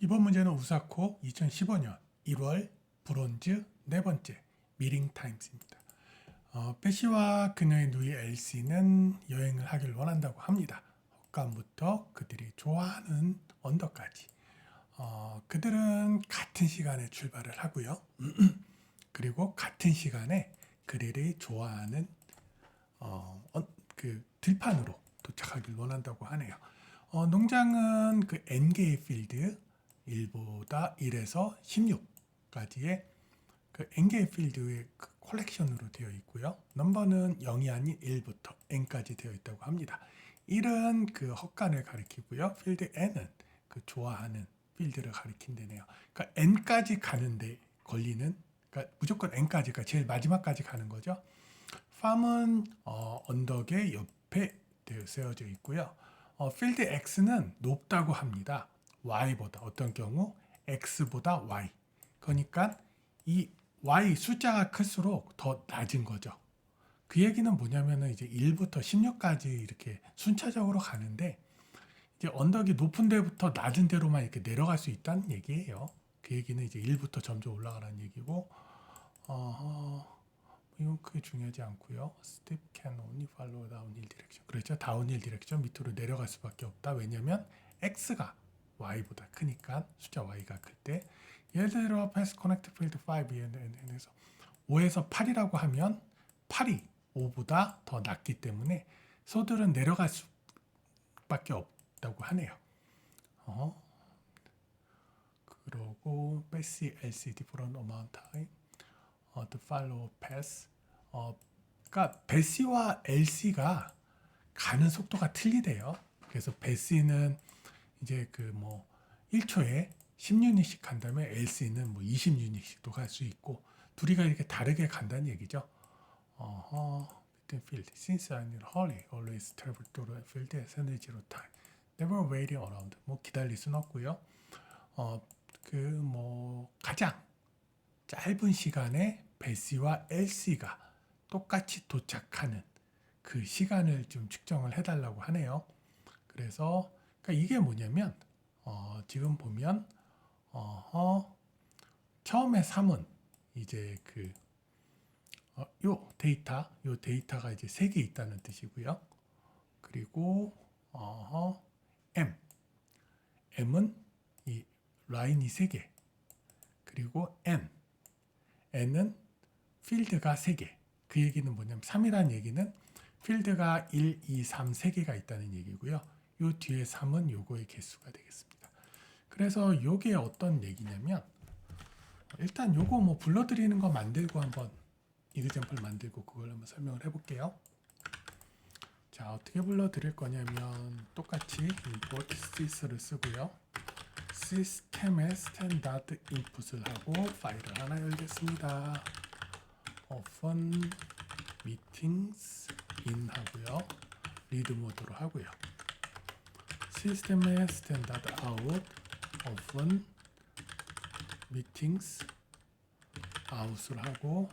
이번 문제는 우사코 2015년 1월 브론즈 네 번째 미팅 타임스입니다. 빼시와 그녀의 누이 엘시는 여행을 하길 원한다고 합니다. 헛간부터 그들이 좋아하는 언덕까지. 그들은 같은 시간에 출발을 하고요. 그리고 같은 시간에 그들이 좋아하는 그 들판으로 도착하길 원한다고 하네요. 농장은 그 N개의 필드 1보다 1에서 16까지의 그 N개의 필드의 그 컬렉션으로 되어 있고요. 넘버는 0이 아닌 1부터 N까지 되어 있다고 합니다. 1은 그 헛간을 가리키고요. 필드 N은 그 좋아하는 필드를 가리킨다네요. 그러니까 N까지 가는데 걸리는, 그러니까 무조건 N까지가 제일 마지막까지 가는 거죠. 팜은 언덕의 옆에 세워져 있고요. 필드 X는 높다고 합니다. Y보다, 어떤 경우 X보다 Y. 그러니까 이 Y 숫자가 클수록 더 낮은 거죠. 그 얘기는 뭐냐면은 이제 1부터 16까지 이렇게 순차적으로 가는데 이제 언덕이 높은 데부터 낮은 데로만 이렇게 내려갈 수 있다는 얘기예요. 그 얘기는 이제 1부터 점점 올라가라는 얘기고, 이건 크게 중요하지 않고요. Step can only follow downhill direction. 그렇죠. 다운힐 디렉션 밑으로 내려갈 수밖에 없다. 왜냐면 X가 Y보다 크니까 숫자 Y가 클 때. 예를 들어 pass connect field 5에서 5에서 8이라고 하면 8이 5보다 더 낮기 때문에 소들은 내려갈 수밖에 없다고 하네요. 그러고 pass LCD for an amount time. The follow pass. 그러니까 베시와 LC가 가는 속도가 틀리대요. 그래서 베시는 이제 그 뭐 1초에 10유닛씩 간다면 LC는 뭐 20유닛씩도 갈 수 있고 둘이가 이렇게 다르게 간다는 얘기죠. Between field. Since I need hurry, always travel through the field at zero time. Never waiting around. 뭐 기다릴 수는 없고요. 그 뭐 가장 짧은 시간에 베시와 LC가 똑같이 도착하는 그 시간을 좀 측정을 해달라고 하네요. 그래서 그러니까 이게 뭐냐면 지금 보면 처음에 3은 이제 그 요 데이터가 이제 3개 있다는 뜻이고요. 그리고 M은 이 라인이 3개. 그리고 N은 필드가 3개. 그 얘기는 뭐냐면 3이라는 얘기는 필드가 1, 2, 3, 3개가 있다는 얘기고요. 요 뒤에 3은 요거의 개수가 되겠습니다. 그래서 요게 어떤 얘기냐면 일단 요거 뭐 불러드리는 거 만들고 한번 이그젬플 만들고 그걸 한번 설명을 해볼게요. 자, 어떻게 불러드릴 거냐면 똑같이 import sys를 쓰고요. 시스템에 스탠다드 인풋을 하고 파일을 하나 열겠습니다. open meetings in 하고요. 리드 모드로 하고요. 시스템에 스탠다드 아웃 open meetings out을 하고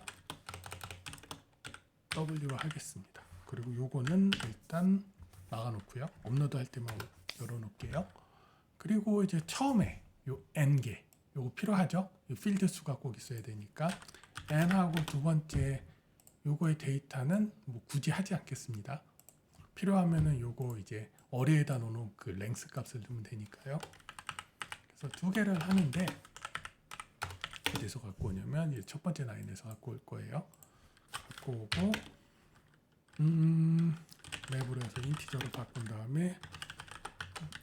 W로 하겠습니다. 그리고 요거는 일단 막아놓고요. 업로드 할 때만 열어놓을게요. 그리고 이제 처음에 요 N개 요거 필요하죠? 요 필드 수가 꼭 있어야 되니까 N하고 두 번째 요거의 데이터는 뭐 굳이 하지 않겠습니다. 필요하면은 요거 이제 어레에다 놓는 그 랭스 값을 넣으면 되니까요. 그래서 두 개를 하는데 어디서 갖고 오냐면 이제 첫 번째 라인에서 갖고 올 거예요. 갖고 오고 맵으로 해서 인티저로 바꾼 다음에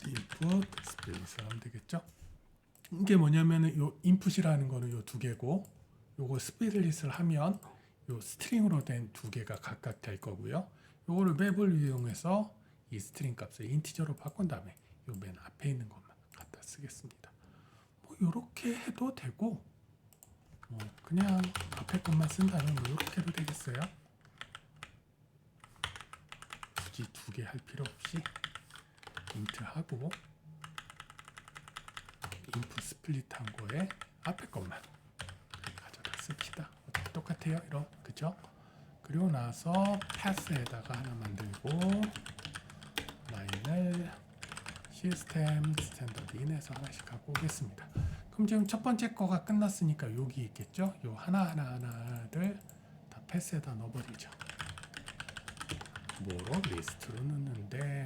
input 스페이스 하면 되겠죠. 이게 뭐냐면은 요 인풋이라는 거는 요 두 개고 요거 스플릿을 하면 요 스트링으로 된 두 개가 각각 될 거고요. 요거를 맵을 이용해서 이 스트링 값을 인티저로 바꾼 다음에 요 맨 앞에 있는 것만 갖다 쓰겠습니다. 뭐 요렇게 해도 되고 뭐 그냥 앞에 것만 쓴다면 뭐 요렇게 해도 되겠어요. 굳이 두 개 할 필요 없이 인트하고 인풋 스플릿한 거에 앞에 것만 가져다 씁시다. 똑같아요, 이런 그죠? 그리고 나서 패스에다가 하나 만들고 라인을 시스템 스탠더드 인에서 하나씩 갖고 오겠습니다. 그럼 지금 첫 번째 거가 끝났으니까 여기 있겠죠? 요 하나를 다 패스에다 넣어버리죠. 뭐로? 리스트로 넣는데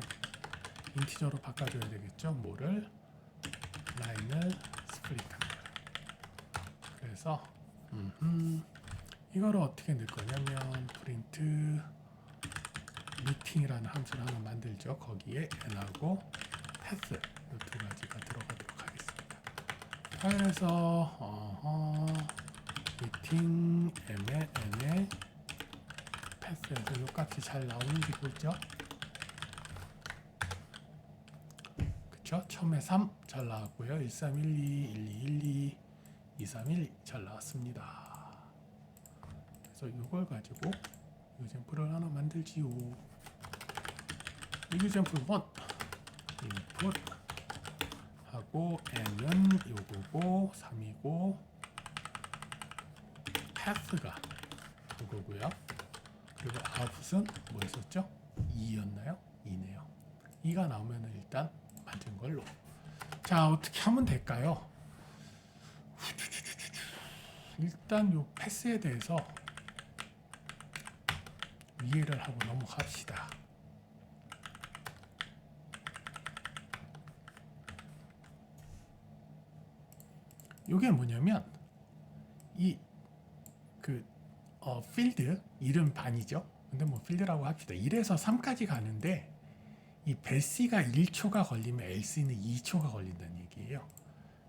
인티저로 바꿔줘야 되겠죠? 뭐를? 라인을 스플릿합니다. 그래서 이거를 어떻게 넣을 거냐면 프린트 미팅이라는 함수를 하나 만들죠. 거기에 n하고 패스 이 두 가지가 들어가도록 하겠습니다. 파일에서 미팅 m에 n에 패스에서 이 값이 잘 나오는지 보죠. 그쵸? 처음에 3 잘 나왔고요. 1312, 1212, 2312 잘 나왔습니다. 그래서 이걸 가지고 유젠플을 하나 만들지요. 유젠플 1 인풋 하고 n은 요거고 3이고 패스가 요거고요. 그리고 아웃풋은 뭐였었죠? 2였나요? 2네요. 2가 나오면 일단 맞은 걸로. 자, 어떻게 하면 될까요? 일단 요 패스에 대해서 이해를 하고 넘어갑시다. 요게 뭐냐면 이 필드 이름 반이죠. 근데 뭐 필드라고 합시다. 1에서 3까지 가는데 이 배시가 1초가 걸리면 LC는 2초가 걸린다는 얘기예요.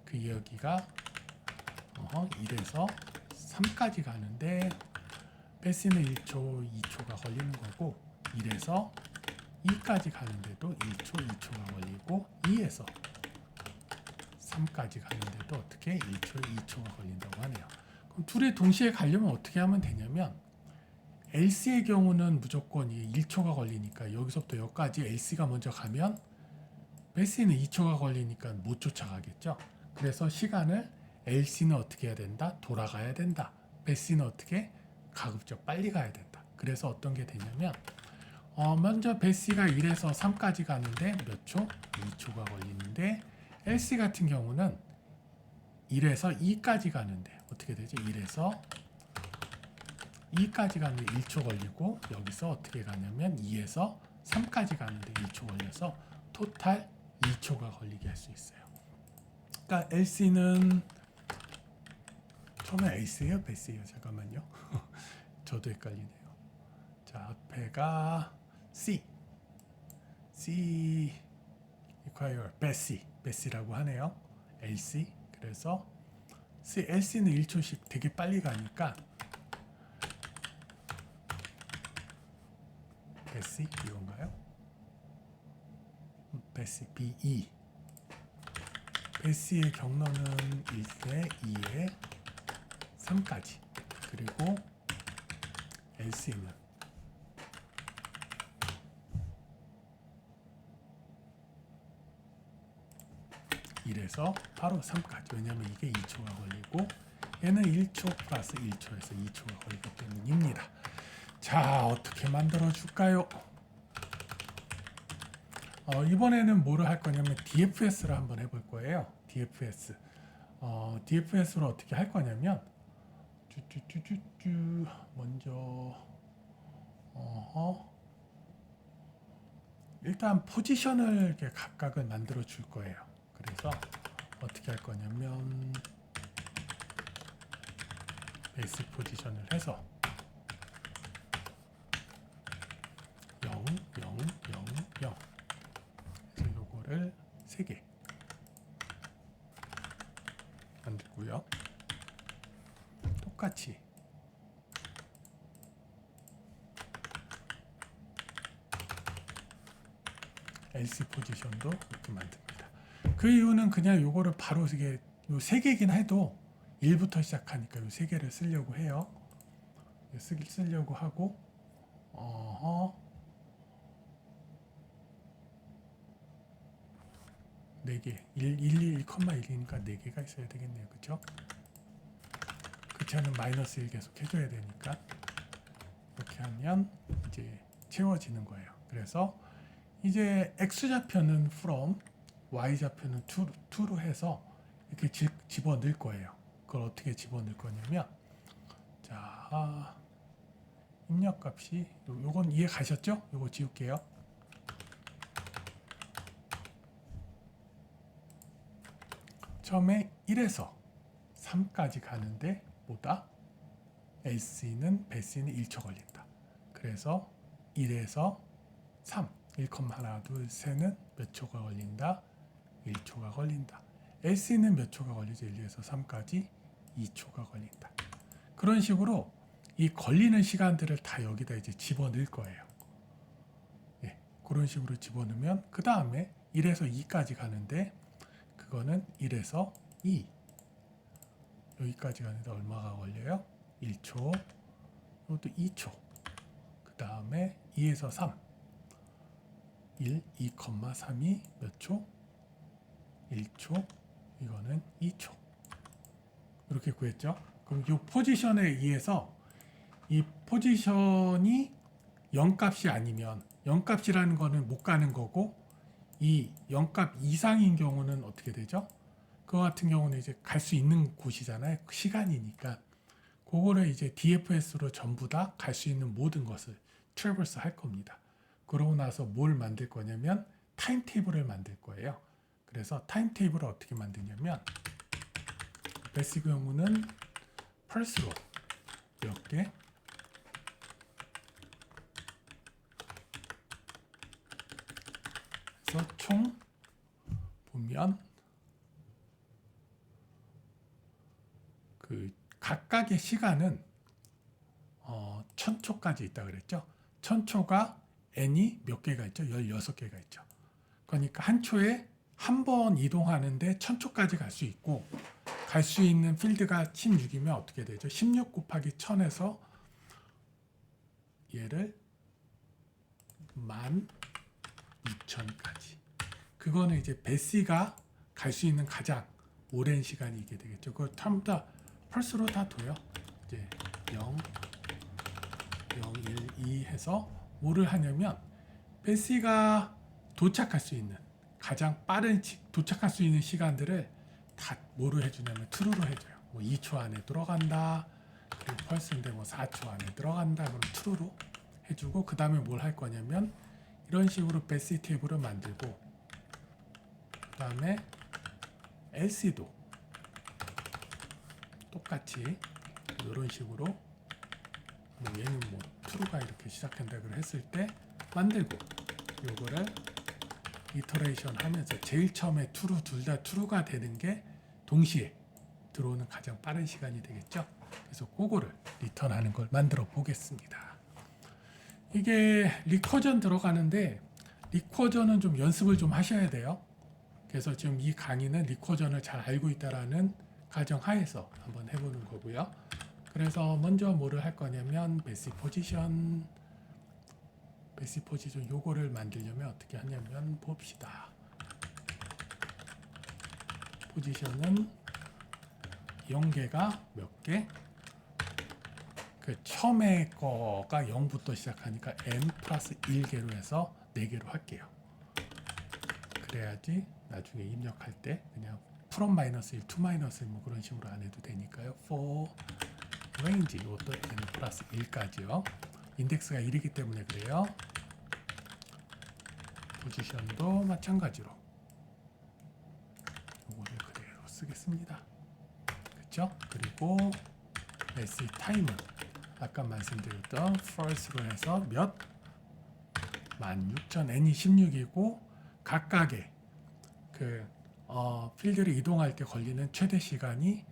그 여기가 1에서 3까지 가는데 배시는 1초, 2초가 걸리는 거고 1에서 2까지 가는데도 1초, 2초가 걸리고 2에서 3까지 가는데도 어떻게 1초, 2초가 걸린다고 하네요. 그럼 둘이 동시에 가려면 어떻게 하면 되냐면 LC의 경우는 무조건 1초가 걸리니까 여기서부터 여기까지 LC가 먼저 가면 배시는 2초가 걸리니까 못 쫓아가겠죠. 그래서 시간을 LC는 어떻게 해야 된다? 돌아가야 된다. 배시는 어떻게? 가급적 빨리 가야 된다. 그래서 어떤 게 되냐면 먼저 배시가 1에서 3까지 가는데 몇 초? 2초가 걸리는데 LC 같은 경우는 1에서 2까지 가는데 어떻게 되지? 1에서 2까지 가는데 1초 걸리고 여기서 어떻게 가냐면 2에서 3까지 가는데 1초 걸려서 토탈 2초가 걸리게 할 수 있어요. 그러니까 LC는 처음에 A세요? 배스예요? 잠깐만요. 저도 헷갈리네요. 자, 앞에가 C require 배시라고 하네요. LC 그래서 LC는 1초씩 되게 빨리 가니까 배시 이건가요? 배시 BE 배시의 경로는 1에 2에 3까지 그리고 LC는 1에서 바로 3까지 왜냐하면 이게 2초가 걸리고 얘는 1초 플러스 1초에서 2초가 걸리기 때문입니다. 자, 어떻게 만들어 줄까요? 이번에는 뭐를 할 거냐면 DFS를 한번 해볼 거예요. DFS. DFS로 어떻게 할 거냐면 먼저 일단 포지션을 이렇게 각각을 만들어 줄 거예요. 그래서 어떻게 할 거냐면 베이스 포지션을 해서 0, 0, 0, 0 그래서 요거를 3개 만들고요. 똑같이 LC 포지션도 이렇게 만듭니다. 그 이유는 그냥 요거를 바로 이게 요 3개긴 해도 1부터 시작하니까 요 3개를 쓰려고 해요. 쓰려고 하고 4개 111,1이니까 4개가 있어야 되겠네요. 그쵸? 그렇지 않으면 마이너스 1 계속 해줘야 되니까 이렇게 하면 이제 채워지는 거예요. 그래서 이제 X좌표는 from y좌표는 2로 해서 이렇게 집어넣을 거예요. 그걸 어떻게 집어넣을 거냐면, 자, 입력값이 요건 이해 가셨죠? 요거 지울게요. 처음에 1에서 3까지 가는데 뭐다? LC는 배C는 1초 걸린다. 그래서 1에서 3, 1, 1, 2, 3는 몇 초가 걸린다? 1초가 걸린다. LC는 몇 초가 걸리죠? 1에서 3까지 2초가 걸린다. 그런 식으로 이 걸리는 시간들을 다 여기다 이제 집어넣을 거예요. 예, 그런 식으로 집어넣으면 그 다음에 1에서 2까지 가는데 그거는 1에서 2 여기까지 가는데 얼마가 걸려요? 1초, 이것도 2초. 그 다음에 2에서 3 1, 2,3이 몇 초? 1초, 이거는 2초. 이렇게 구했죠. 그럼 이 포지션에 의해서 이 포지션이 0값이 아니면 0값이라는 거는 못 가는 거고 이 0값 이상인 경우는 어떻게 되죠? 그거 같은 경우는 이제 갈 수 있는 곳이잖아요. 시간이니까. 그거를 이제 DFS로 전부 다 갈 수 있는 모든 것을 트래버스 할 겁니다. 그러고 나서 뭘 만들 거냐면 타임 테이블을 만들 거예요. 그래서 타임 테이블을 어떻게 만드냐면 베시 경우는 펄스로 몇 개, 그래서 총 보면 그 각각의 시간은 1000초까지 있다 그랬죠. 1000초가 n이 몇 개가 있죠? 16개가 있죠. 그러니까 한 초에 한 번 이동하는데 1000초까지 갈 수 있고 갈 수 있는 필드가 16이면 어떻게 되죠? 16 곱하기 1000에서 얘를 16000까지. 그거는 이제 베시가 갈 수 있는 가장 오랜 시간이 이게 되겠죠. 그걸 전부 다 펄스로 다 둬요. 이제 0, 0, 1, 2 해서 뭐를 하냐면 베시가 도착할 수 있는 가장 빠른 도착할 수 있는 시간들을 다 뭐로 해주냐면 true로 해줘요. 뭐 2초 안에 들어간다. 그리고 펄스인데 뭐 4초 안에 들어간다. 그럼 true로 해주고 그 다음에 뭘 할 거냐면 이런 식으로 베시 테이블을 만들고 그 다음에 LC도 똑같이 이런 식으로 뭐 얘는 뭐 true가 이렇게 시작한다고 했을 때 만들고 요거를 이터레이션 하면서 제일 처음에 true 둘 다 true가 되는 게 동시에 들어오는 가장 빠른 시간이 되겠죠. 그래서 그거를 리턴하는 걸 만들어 보겠습니다. 이게 리커전 들어가는데 리커전은 좀 연습을 좀 하셔야 돼요. 그래서 지금 이 강의는 리커전을 잘 알고 있다라는 가정하에서 한번 해보는 거고요. 그래서 먼저 뭐를 할 거냐면 베시 포지션 요거를 만들려면 어떻게 하냐면 봅시다. 포지션은 0개가 몇 개? 그 처음에 거가 0부터 시작하니까 n 플러스 1개로 해서 4개로 할게요. 그래야지 나중에 입력할 때 그냥 from 마이너스 1 to 마이너스 1 뭐 그런 식으로 안 해도 되니까요. for range 이것도 n 플러스 1까지요. 인덱스가 1이기 때문에 그래요. 포지션도 마찬가지로 이거를 그대로 쓰겠습니다. 그렇죠? 그리고 SE 타임은 아까 말씀드렸던 first로 해서 몇? 16000 n이 16이고 각각의 그 필드를 이동할 때 걸리는 최대 시간이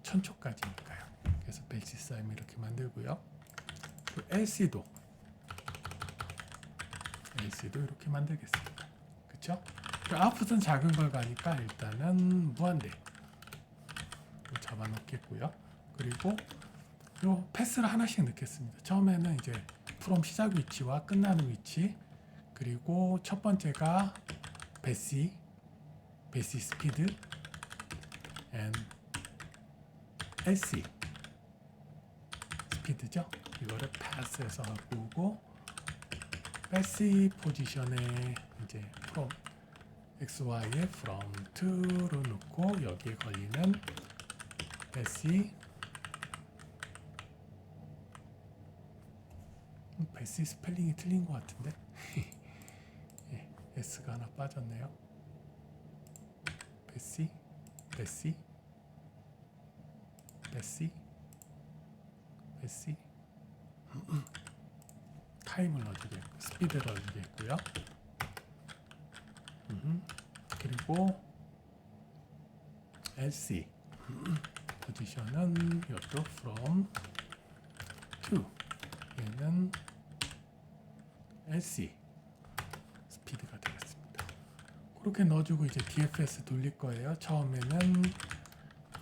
1000초까지니까요. 그래서 베이스 사임 이렇게 만들고요. LC도 이렇게 만들겠습니다. 그렇죠? 아웃풋은 작은 걸 가니까 일단은 무한대 잡아놓겠고요. 그리고 요 패스를 하나씩 넣겠습니다. 처음에는 이제 프롬 시작 위치와 끝나는 위치, 그리고 첫 번째가 베시 스피드 and LC 스피드죠. 이거를 패스해서 갖고 오고 베시 포지션에 이제 프롬 xy에 from to로 놓고 여기에 걸리는 베시 스펠링이 틀린 것 같은데 예, s가 하나 빠졌네요. 베시 타임을 넣어주겠고 스피드를 넣어주겠고요. 그리고 lc 포지션은 이것도 from to 얘는 lc 스피드가 되겠습니다. 그렇게 넣어주고 이제 dfs 돌릴 거예요. 처음에는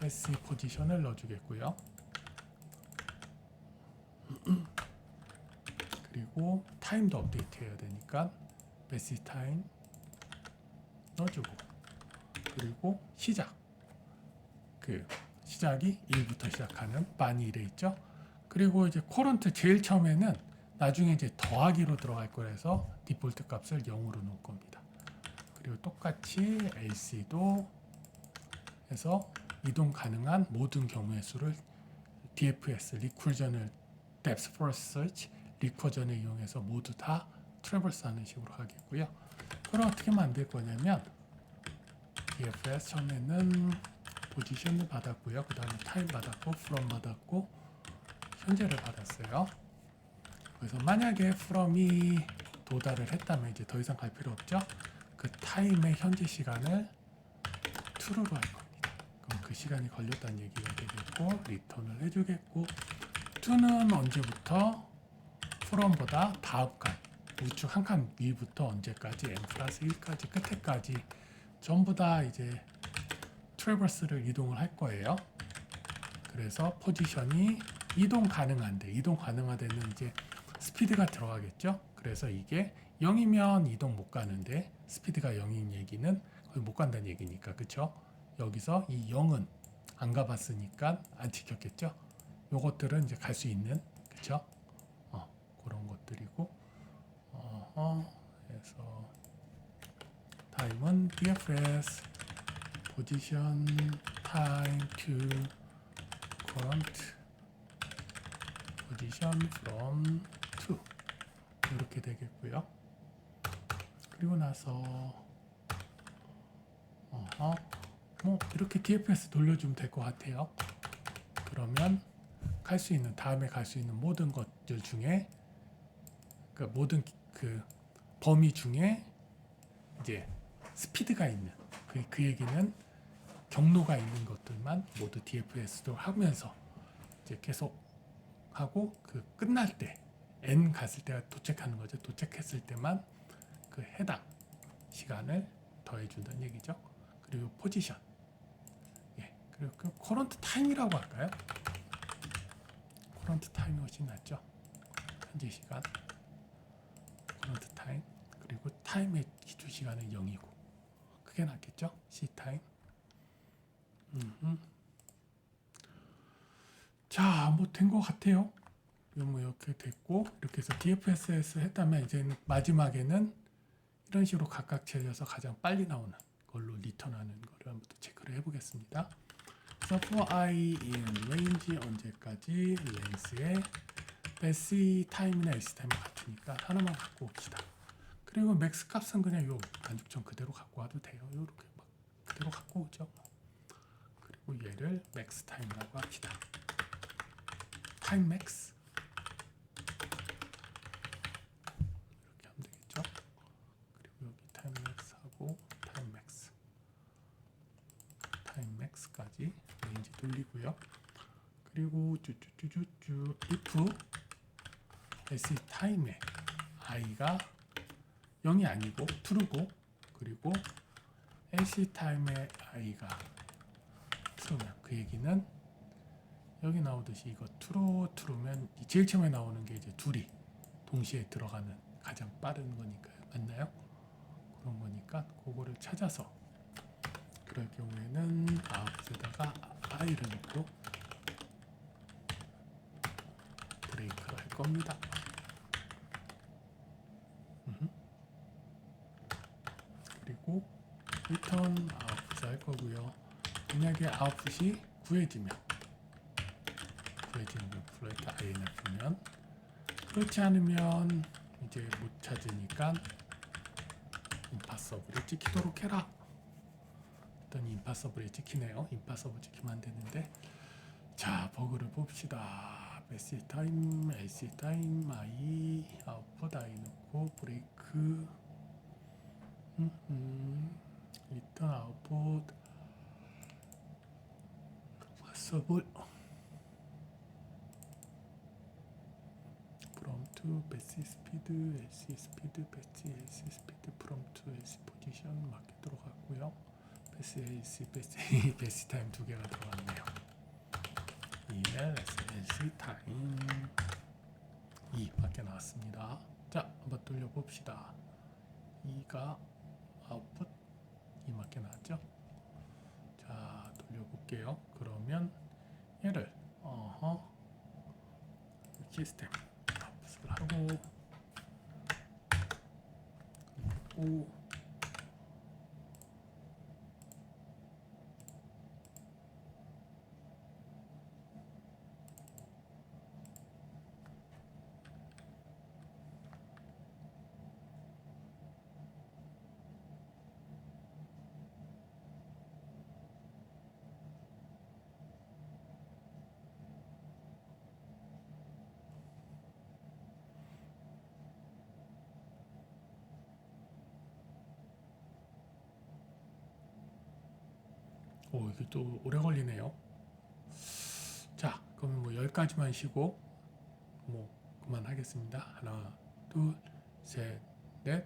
sc 포지션을 넣어주겠고요. 그리고 타임도 업데이트 해야 되니까 basic 타임 넣어주고 그리고 시작이 1부터 시작하는 많이 이래 있죠. 그리고 이제 코런트 제일 처음에는 나중에 이제 더하기로 들어갈 거라서 디폴트 값을 0으로 놓을 겁니다. 그리고 똑같이 LC도 해서 이동 가능한 모든 경우의 수를 DFS 리쿠전을 Depth First Search 리커전을 이용해서 모두 다 트래버스 하는 식으로 하겠고요. 그럼 어떻게 만들 거냐면 DFS 처음에는 포지션을 받았고요. 그 다음에 타임 받았고 from 받았고 현재를 받았어요. 그래서 만약에 from이 도달을 했다면 이제 더 이상 갈 필요 없죠. 그 타임의 현재 시간을 true로 할 겁니다. 그럼 그 시간이 걸렸다는 얘기가 되겠고 리턴을 해주겠고 to는 언제부터 from보다 다음 칸 우측 한 칸 위부터 언제까지 n+1까지 끝에까지 전부 다 이제 트래버스를 이동을 할 거예요. 그래서 포지션이 이동 가능한데는 이제 스피드가 들어가겠죠. 그래서 이게 0이면 이동 못 가는데 스피드가 0인 얘기는 거의 못 간다는 얘기니까 그쵸? 여기서 이 0은 안 가봤으니까 안 찍혔겠죠. 요것들은 이제 갈 수 있는 그쵸? 그런 것들이고 그래서 타임은 DFS position time to current position from to 이렇게 되겠고요. 그리고 나서 뭐 이렇게 DFS 돌려주면 될 것 같아요. 그러면 다음에 갈 수 있는 모든 것들 중에 모든 그 범위 중에 이제 스피드가 있는 그 얘기는 경로가 있는 것들만 모두 DFS도 하면서 이제 계속 하고 그 끝날 때 n 갔을 때가 도착하는 거죠. 도착했을 때만 그 해당 시간을 더해준다는 얘기죠. 그리고 포지션, 그리고 그 커런트 타임이라고 할까요? 커런트 타임이 훨씬 낫죠. 현재 시간, 커런트 타임, 그리고 타임의 기준 시간은 0이고 그게 낫겠죠? C 타임. 자, 뭐 된 것 같아요. 뭐 이렇게 됐고 이렇게 해서 DFSS 했다면 이제 마지막에는 이런 식으로 각각 재려서 가장 빨리 나오는 걸로 리턴하는 거를 한번 또 체크를 해보겠습니다. 그래서 for i in range 언제까지 length에 base 타임이나 s 타임이 같으니까 하나만 갖고 옵시다. 그리고 맥스 값은 그냥 요 간죽점 그대로 갖고 와도 돼요. 이렇게 막 그대로 갖고 오죠. 그리고 얘를 맥스 타임이라고 합시다. 타임 맥스 이렇게 하면 되겠죠. 그리고 여기 타임 맥스하고 타임 맥스까지 레인지 돌리고요. 그리고 쭈쭈쭈쭈쭈 if s 타임에 i가 0이 아니고 true고 그리고 LC 타임의 i가 true면 그 얘기는 여기 나오듯이 이거 true면 제일 처음에 나오는 게 이제 둘이 동시에 들어가는 가장 빠른 거니까요. 맞나요? 그런 거니까 그거를 찾아서 그럴 경우에는 아웃에다가 i를 넣고 브레이크를 할 겁니다. 그리고 만약에 아웃풋이 구해지는 플로이트 INF면, 그렇지 않으면 이제 못 찾으니까 임파서블에 찍히도록 해라. 일단 임파서블에 찍히네요. 임파서블 찍히면 안 되는데. 자, 버그를 봅시다. 베시 타임, AC 타임, I, 아웃풋 I 넣고 브레이크, 리턴 아웃풋, 임파서블, from to 베시 스피드, AC 스피드, 베시 AC 스피드, from to AC 포지션 맞게 들어갔고요. 베시 AC, 베시 타임 두 개가 들어갔네요. ELSLC 타임 2밖에 나왔습니다. 자, 한번 돌려봅시다. 2가 아웃풋 2밖에 나왔죠? 자, 돌려볼게요. 그러면 얘를 시스템 아웃풋을 하고 그리고 이게 또 오래 걸리네요. 자, 그러면 뭐 10가지만 쉬고 뭐 그만하겠습니다. 하나, 둘, 셋, 넷,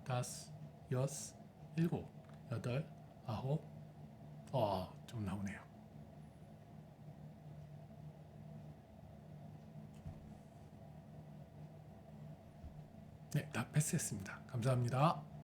다섯, 여섯, 일곱, 여덟, 아홉. 좀 나오네요. 네, 다 패스했습니다. 감사합니다.